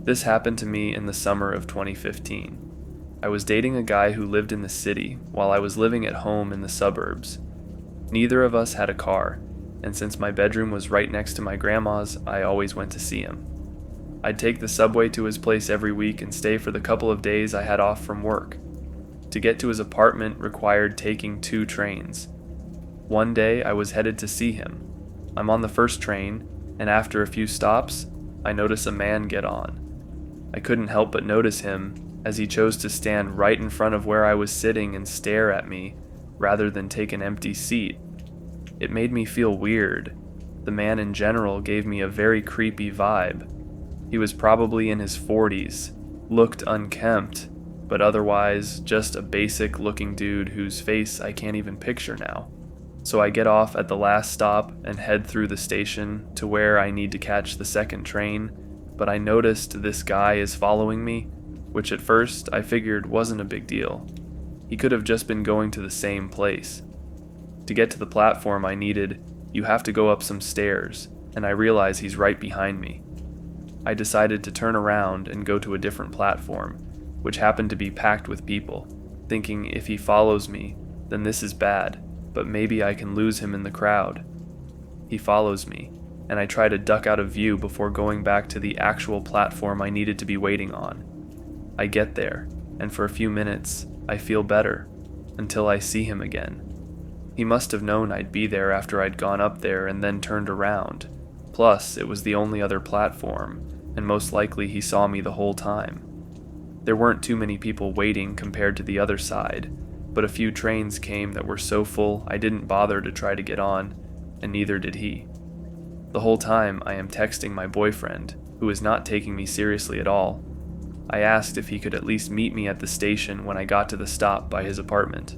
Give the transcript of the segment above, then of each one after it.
This happened to me in the summer of 2015. I was dating a guy who lived in the city while I was living at home in the suburbs. Neither of us had a car, and since my bedroom was right next to my grandma's, I always went to see him. I'd take the subway to his place every week and stay for the couple of days I had off from work. To get to his apartment required taking 2 trains. One day I was headed to see him. I'm on the first train, and after a few stops, I notice a man get on. I couldn't help but notice him, as he chose to stand right in front of where I was sitting and stare at me, rather than take an empty seat. It made me feel weird. The man in general gave me a very creepy vibe. He was probably in his 40s, looked unkempt, but otherwise just a basic looking dude whose face I can't even picture now. So I get off at the last stop and head through the station to where I need to catch the second train, but I noticed this guy is following me, which at first I figured wasn't a big deal. He could have just been going to the same place. To get to the platform I needed, you have to go up some stairs, and I realize he's right behind me. I decided to turn around and go to a different platform, which happened to be packed with people, thinking if he follows me, then this is bad, but maybe I can lose him in the crowd. He follows me, and I try to duck out of view before going back to the actual platform I needed to be waiting on. I get there, and for a few minutes, I feel better, until I see him again. He must have known I'd be there after I'd gone up there and then turned around. Plus, it was the only other platform, and most likely he saw me the whole time. There weren't too many people waiting compared to the other side, but a few trains came that were so full I didn't bother to try to get on, and neither did he. The whole time I am texting my boyfriend, who is not taking me seriously at all. I asked if he could at least meet me at the station when I got to the stop by his apartment.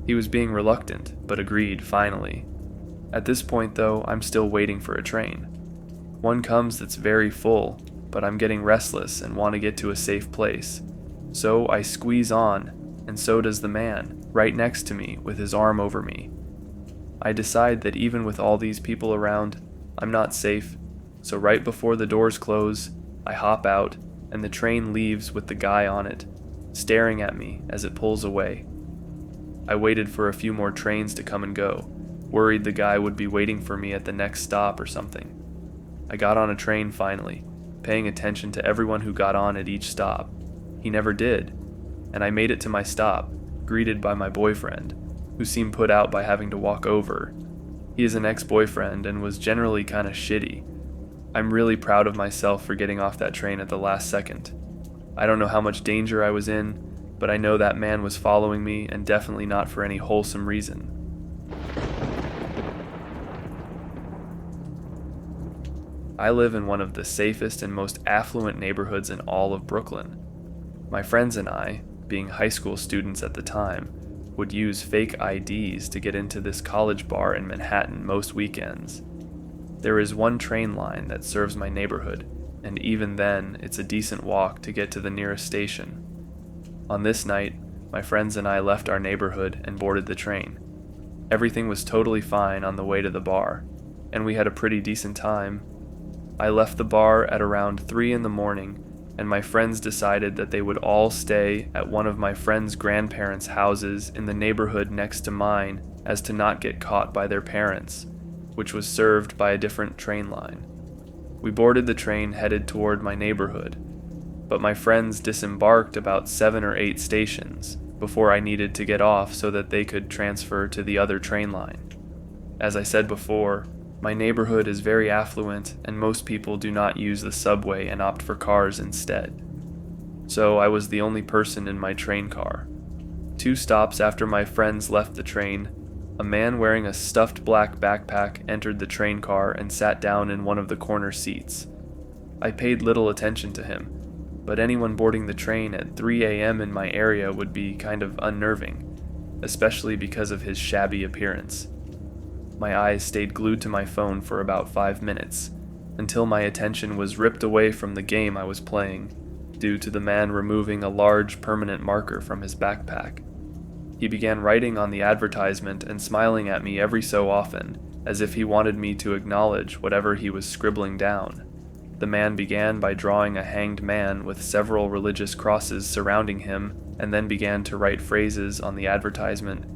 He was being reluctant, but agreed finally. At this point though, I'm still waiting for a train. One comes that's very full, but I'm getting restless and want to get to a safe place. So I squeeze on, and so does the man, right next to me with his arm over me. I decide that even with all these people around, I'm not safe, so right before the doors close, I hop out, and the train leaves with the guy on it, staring at me as it pulls away. I waited for a few more trains to come and go, worried the guy would be waiting for me at the next stop or something. I got on a train finally, paying attention to everyone who got on at each stop. He never did, and I made it to my stop, greeted by my boyfriend, who seemed put out by having to walk over. He is an ex-boyfriend and was generally kinda shitty. I'm really proud of myself for getting off that train at the last second. I don't know how much danger I was in, but I know that man was following me and definitely not for any wholesome reason. I live in one of the safest and most affluent neighborhoods in all of Brooklyn. My friends and I, being high school students at the time, would use fake IDs to get into this college bar in Manhattan most weekends. There is one train line that serves my neighborhood, and even then, it's a decent walk to get to the nearest station. On this night, my friends and I left our neighborhood and boarded the train. Everything was totally fine on the way to the bar, and we had a pretty decent time. I left the bar at around 3 in the morning, and my friends decided that they would all stay at one of my friends' grandparents' houses in the neighborhood next to mine as to not get caught by their parents, which was served by a different train line. We boarded the train headed toward my neighborhood, but my friends disembarked about 7 or 8 stations before I needed to get off so that they could transfer to the other train line. As I said before, my neighborhood is very affluent and most people do not use the subway and opt for cars instead. So I was the only person in my train car. 2 stops after my friends left the train, a man wearing a stuffed black backpack entered the train car and sat down in one of the corner seats. I paid little attention to him, but anyone boarding the train at 3 a.m. in my area would be kind of unnerving, especially because of his shabby appearance. My eyes stayed glued to my phone for about 5 minutes, until my attention was ripped away from the game I was playing, due to the man removing a large permanent marker from his backpack. He began writing on the advertisement and smiling at me every so often, as if he wanted me to acknowledge whatever he was scribbling down. The man began by drawing a hanged man with several religious crosses surrounding him, and then began to write phrases on the advertisement.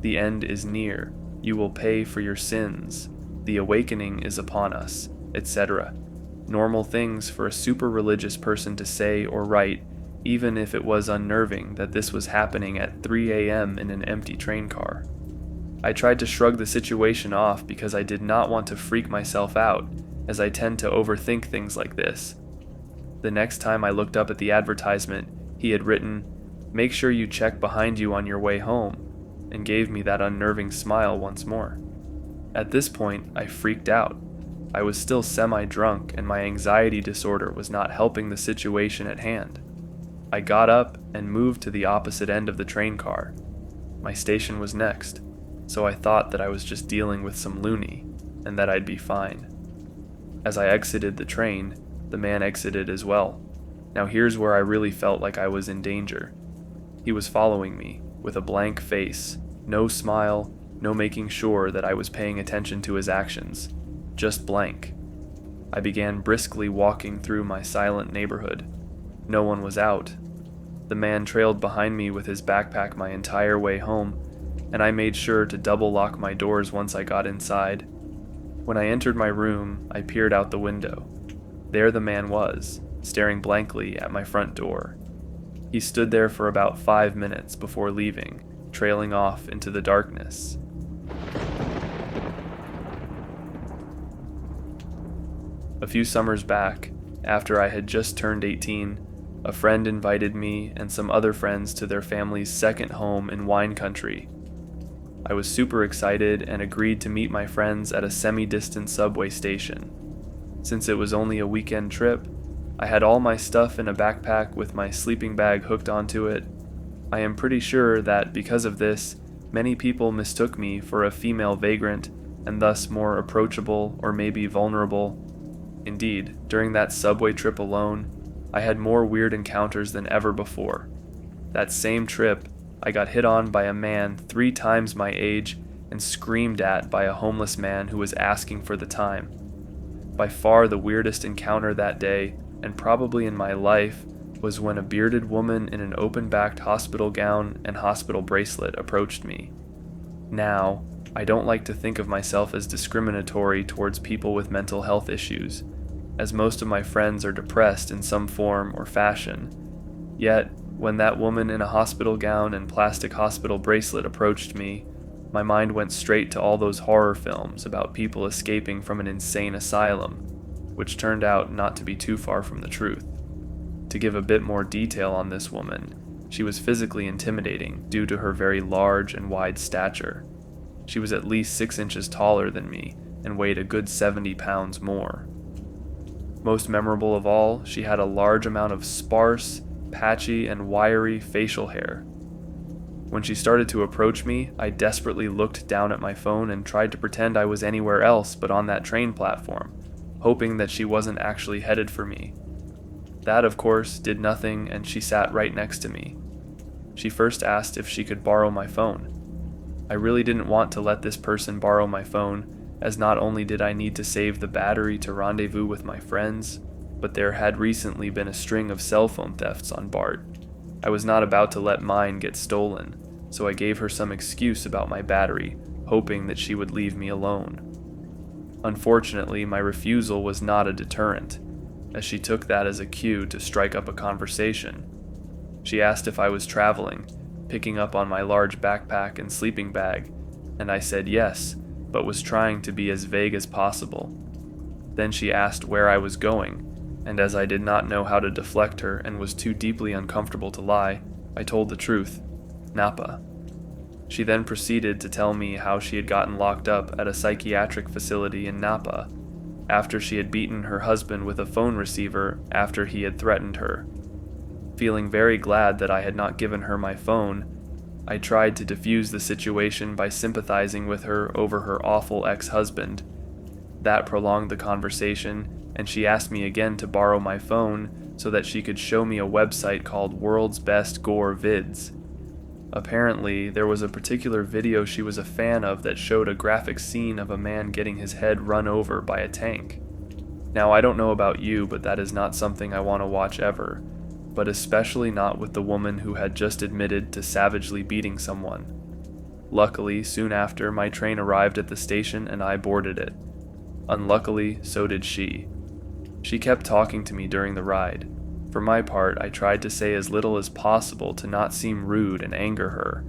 "The end is near. You will pay for your sins. The awakening is upon us," etc. Normal things for a super religious person to say or write, even if it was unnerving that this was happening at 3 a.m. in an empty train car. I tried to shrug the situation off because I did not want to freak myself out, as I tend to overthink things like this. The next time I looked up at the advertisement, he had written, "Make sure you check behind you on your way home," and gave me that unnerving smile once more. At this point, I freaked out. I was still semi-drunk, and my anxiety disorder was not helping the situation at hand. I got up and moved to the opposite end of the train car. My station was next, so I thought that I was just dealing with some loony, and that I'd be fine. As I exited the train, the man exited as well. Now here's where I really felt like I was in danger. He was following me, with a blank face, no smile, no making sure that I was paying attention to his actions, just blank. I began briskly walking through my silent neighborhood. No one was out. The man trailed behind me with his backpack my entire way home, and I made sure to double lock my doors once I got inside. When I entered my room, I peered out the window. There the man was, staring blankly at my front door. He stood there for about 5 minutes before leaving, trailing off into the darkness. A few summers back, after I had just turned 18, a friend invited me and some other friends to their family's second home in wine country. I was super excited and agreed to meet my friends at a semi-distant subway station. Since it was only a weekend trip, I had all my stuff in a backpack with my sleeping bag hooked onto it. I am pretty sure that because of this, many people mistook me for a female vagrant and thus more approachable or maybe vulnerable. Indeed, during that subway trip alone, I had more weird encounters than ever before. That same trip, I got hit on by a man 3 times my age and screamed at by a homeless man who was asking for the time. By far the weirdest encounter that day, and probably in my life, was when a bearded woman in an open-backed hospital gown and hospital bracelet approached me. Now, I don't like to think of myself as discriminatory towards people with mental health issues, as most of my friends are depressed in some form or fashion. Yet, when that woman in a hospital gown and plastic hospital bracelet approached me, my mind went straight to all those horror films about people escaping from an insane asylum, which turned out not to be too far from the truth. To give a bit more detail on this woman, she was physically intimidating due to her very large and wide stature. She was at least 6 inches taller than me and weighed a good 70 pounds more. Most memorable of all, she had a large amount of sparse, patchy, and wiry facial hair. When she started to approach me, I desperately looked down at my phone and tried to pretend I was anywhere else but on that train platform, hoping that she wasn't actually headed for me. That, of course, did nothing, and she sat right next to me. She first asked if she could borrow my phone. I really didn't want to let this person borrow my phone, as not only did I need to save the battery to rendezvous with my friends, but there had recently been a string of cell phone thefts on BART. I was not about to let mine get stolen, so I gave her some excuse about my battery, hoping that she would leave me alone. Unfortunately, my refusal was not a deterrent, as she took that as a cue to strike up a conversation. She asked if I was traveling, picking up on my large backpack and sleeping bag, and I said yes, but was trying to be as vague as possible. Then she asked where I was going, and as I did not know how to deflect her and was too deeply uncomfortable to lie, I told the truth: Napa. She then proceeded to tell me how she had gotten locked up at a psychiatric facility in Napa after she had beaten her husband with a phone receiver after he had threatened her. Feeling very glad that I had not given her my phone, I tried to defuse the situation by sympathizing with her over her awful ex-husband. That prolonged the conversation, and she asked me again to borrow my phone so that she could show me a website called World's Best Gore Vids. Apparently, there was a particular video she was a fan of that showed a graphic scene of a man getting his head run over by a tank. Now, I don't know about you, but that is not something I want to watch ever, but especially not with the woman who had just admitted to savagely beating someone. Luckily, soon after, my train arrived at the station and I boarded it. Unluckily, so did she. She kept talking to me during the ride. For my part, I tried to say as little as possible to not seem rude and anger her,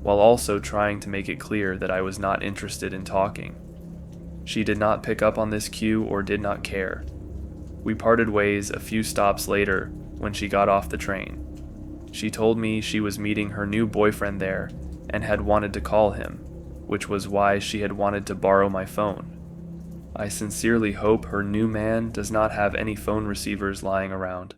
while also trying to make it clear that I was not interested in talking. She did not pick up on this cue or did not care. We parted ways a few stops later when she got off the train. She told me she was meeting her new boyfriend there and had wanted to call him, which was why she had wanted to borrow my phone. I sincerely hope her new man does not have any phone receivers lying around.